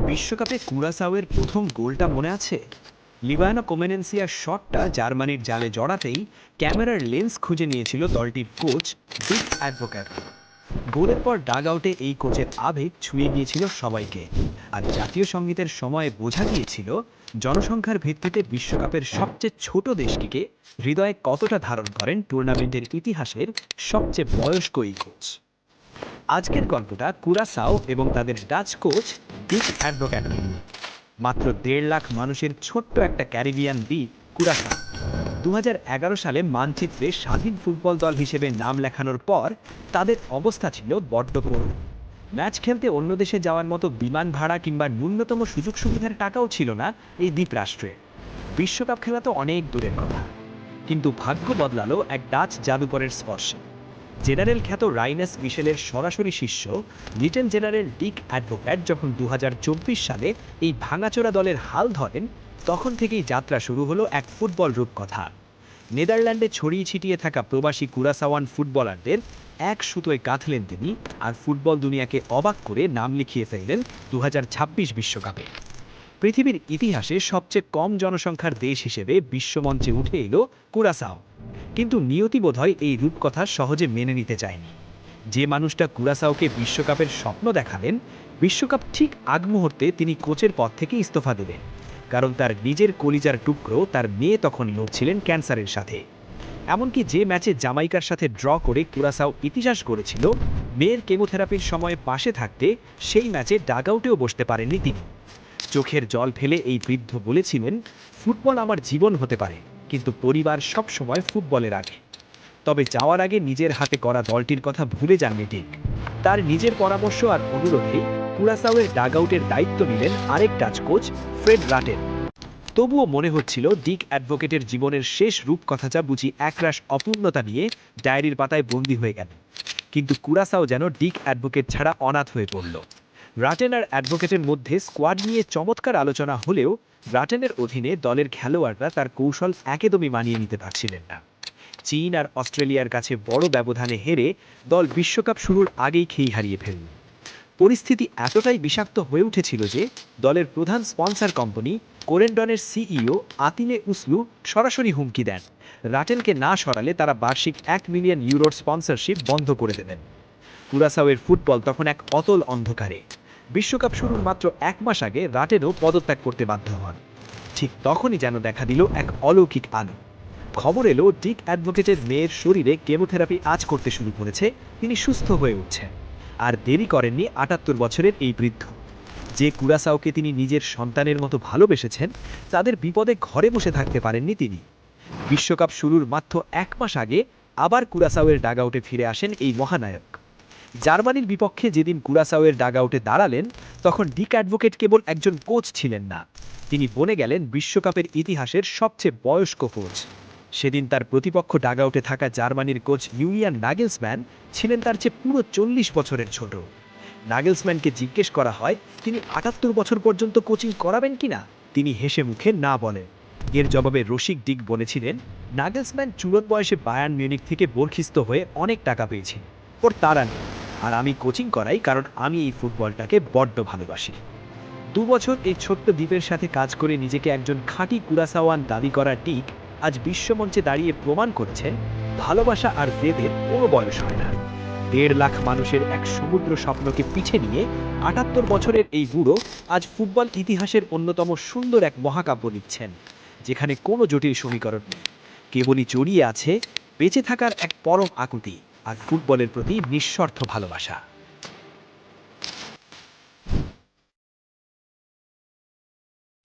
বিশ্বকাপে কুরাসাওয়ের প্রথম গোলটা মনে আছে? লিভানো কোমেনেন্সিয়ার শটটা জার্মানির জালে জড়াতেই ক্যামেরার লেন্স খুঁজে নিয়েছিল দলটির কোচ ডিক অ্যাডভোকেট। গোলের পর ডাগ আউটে এই কোচের আবেগ ছুঁয়ে গিয়েছিল সবাইকে। আর জাতীয় সঙ্গীতের সময় বোঝা গিয়েছিল জনসংখ্যার ভিত্তিতে বিশ্বকাপের সবচেয়ে ছোট দেশটিকে হৃদয়ে কতটা ধারণ করেন টুর্নামেন্টের ইতিহাসের সবচেয়ে বয়স্ক এই কোচ। আজকের গল্পটা কুরাসাও এবং তাদের ডাচ কোচ ডিক অ্যাডভোকেট। মাত্র 1.5 লাখ মানুষের ছোট্ট একটা ক্যারিবিয়ান দ্বীপ কুরাসাও 2011 সালে মানচিত্রে স্বাধীন ফুটবল দল হিসেবে নাম লেখানোর পর তাদের অবস্থা ছিল বড্ড করুণ। ম্যাচ খেলতে অন্য দেশে যাওয়ার মতো বিমান ভাড়া কিংবা ন্যূনতম সুযোগ সুবিধার টাকাও ছিল না এই দ্বীপ রাষ্ট্রে। বিশ্বকাপ খেলা তো অনেক দূরের কথা, কিন্তু ভাগ্য বদলালো এক ডাচ জাদুকরের স্পর্শে। জেনারেল খ্যাত রাইনাস মিশেলের সরাসরি শিষ্য লিটন জেনারেল ডিক অ্যাডভোকেট যখন 2024 সালে এই ভাঙাচোরা দলের হাল ধরেন, তখন থেকেই যাত্রা শুরু হলো এক ফুটবল রূপকথা। নেদারল্যান্ডে ছড়িয়ে ছিটিয়ে থাকা প্রবাসী কুরাসাওয়ান ফুটবলারদের এক সুতোয় গাঁথলেন তিনি, আর ফুটবল দুনিয়াকে অবাক করে নাম লিখিয়ে ফেললেন 2026 বিশ্বকাপে। পৃথিবীর ইতিহাসে সবচেয়ে কম জনসংখ্যার দেশ হিসেবে বিশ্বমঞ্চে উঠে এলো কুরাসাও। কিন্তু নিয়তি বোধহয় এই রূপকথা সহজে মেনে নিতে চায়নি। যে মানুষটা কুরাসাওকে বিশ্বকাপের স্বপ্ন দেখালেন, বিশ্বকাপ ঠিক আগ মুহূর্তে তিনি কোচের পদ থেকে ইস্তফা দেবেন, কারণ তার নিজের কলিজার টুকরো তার মেয়ে তখন লড়ছিলেন ক্যান্সারের সাথে। এমনকি যে ম্যাচে জামাইকার সাথে ড্র করে কুরাসাও ইতিহাস করেছিল, মেয়ের কেমোথেরাপির সময় পাশে থাকতে সেই ম্যাচে ডাগ আউটেও বসতে পারেননি তিনি। চোখের জল ফেলে এই বৃদ্ধ বলেছিলেন, ফুটবল আমার জীবন হতে পারে, কিন্তু পরিবার সব সময় ফুটবলের আগে। তবে যাওয়ার আগে নিজের হাতে করা দলটির কথা ভুলে যাননি ডিক। তার নিজের পরামর্শ আর অনুরোধেই কুরাসাওয়ের ডাগ আউটের দায়িত্ব নিলেন আরেক ডাচ কোচ ফ্রেড রাটেন। তবুও মনে হচ্ছিল ডিক অ্যাডভোকেটের জীবনের শেষ রূপকথাটা বুঝি একরাশ অপূর্ণতা নিয়ে ডায়েরির পাতায় বন্দী হয়ে গেল। কিন্তু কুরাসাও যেন ডিক অ্যাডভোকেট ছাড়া অনাথ হয়ে পড়ল। রাটেন আর অ্যাডভোকেটের মধ্যে স্কোয়াড নিয়ে চমৎকার আলোচনা হলেও রাটেনের অধীনে দলের খেলোয়াড়রা তার কৌশল একদমই মানিয়ে নিতে পারছিলেন না। চীন আর অস্ট্রেলিয়ার কাছে বড় ব্যবধানে হেরে দল বিশ্বকাপ শুরুর আগেই খেই হারিয়ে ফেলল। পরিস্থিতি এতটাই বিষাক্ত হয়ে উঠেছিল যে দলের প্রধান স্পন্সর কোম্পানি কোরেন্ডনের সিইও আতিলে উসলু সরাসরি হুমকি দেন, রাটেনকে না সরালে তারা বার্ষিক 1 মিলিয়ন ইউরোর স্পন্সরশিপ বন্ধ করে দেবেন। কুরাসাওয়ের ফুটবল তখন এক অতল অন্ধকারে। বিশ্বকাপ শুরুর মাত্র 1 মাস আগে রাটেনও পদত্যাগ করতে বাধ্য হন। ঠিক তখনই যেন দেখা দিল এক অলৌকিক আলো। খবর এলো ডিক অ্যাডভোকেটের মেয়ের শরীরে কেমোথেরাপি আজ করতে শুরু করেছে, তিনি সুস্থ হয়ে উঠছেন। আর দেরি করেননি 78 বছরের এই বৃদ্ধ। যে কুরাসাওকে তিনি নিজের সন্তানের মতো ভালোবেসেছেন, তাদের বিপদে ঘরে বসে থাকতে পারেননি তিনি। বিশ্বকাপ শুরুর মাত্র 1 মাস আগে আবার কুরাসাওয়ের ডাগ আউটে ফিরে আসেন এই মহানায়ক। জার্মানির বিপক্ষে যেদিন কুরাসাওয়ের ডাগ আউটে দাঁড়ালেন, তখন ডিক অ্যাডভোকেট কেবল একজন কোচ ছিলেন না, তিনি বনে গেলেন বিশ্বকাপের ইতিহাসের সবচেয়ে বয়স্ক কোচ। সেদিন তার প্রতিপক্ষ ডাগ আউটে থাকা জার্মানির কোচ ইউলিয়ান নাগেলসম্যান ছিলেন তার চেয়ে পুরো 40 বছরের ছোট। নাগেলসম্যানকে জিজ্ঞেস করা হয় তিনি 78 বছর পর্যন্ত কোচিং করাবেন কিনা, তিনি হেসে মুখে না বলেন। এর জবাবে রসিক ডিক বলেছিলেন, নাগেলসম্যান চূড়ন বয়সে বায়ার্ন মিউনিখ থেকে বরখিস্ত হয়ে অনেক টাকা পেয়েছি, ওর তারা নেই, আর আমি কোচিং করাই কারণ আমি এই ফুটবলটাকে বড্ড ভালোবাসি। 2 বছর এই ছোট্ট দ্বীপের সাথে কাজ করে নিজেকে একজন খাঁটি কুরাসাওয়ান দাবি করা ডিক আজ বিশ্বমঞ্চে দাঁড়িয়ে প্রমাণ করছেন, ভালোবাসা আর জেদের কোনো বয়স হয় না। 1.5 লাখ মানুষের এক সমুদ্র স্বপ্নকে পিছে নিয়ে 78 বছরের এই বুড়ো আজ ফুটবল ইতিহাসের অন্যতম সুন্দর এক মহাকাব্য লিখছেন, যেখানে কোনো জটিল সমীকরণ নেই, কেবলই জড়িয়ে আছে বেঁচে থাকার এক পরম আকুতি আর ফুটবলের প্রতি নিঃস্বার্থ ভালোবাসা।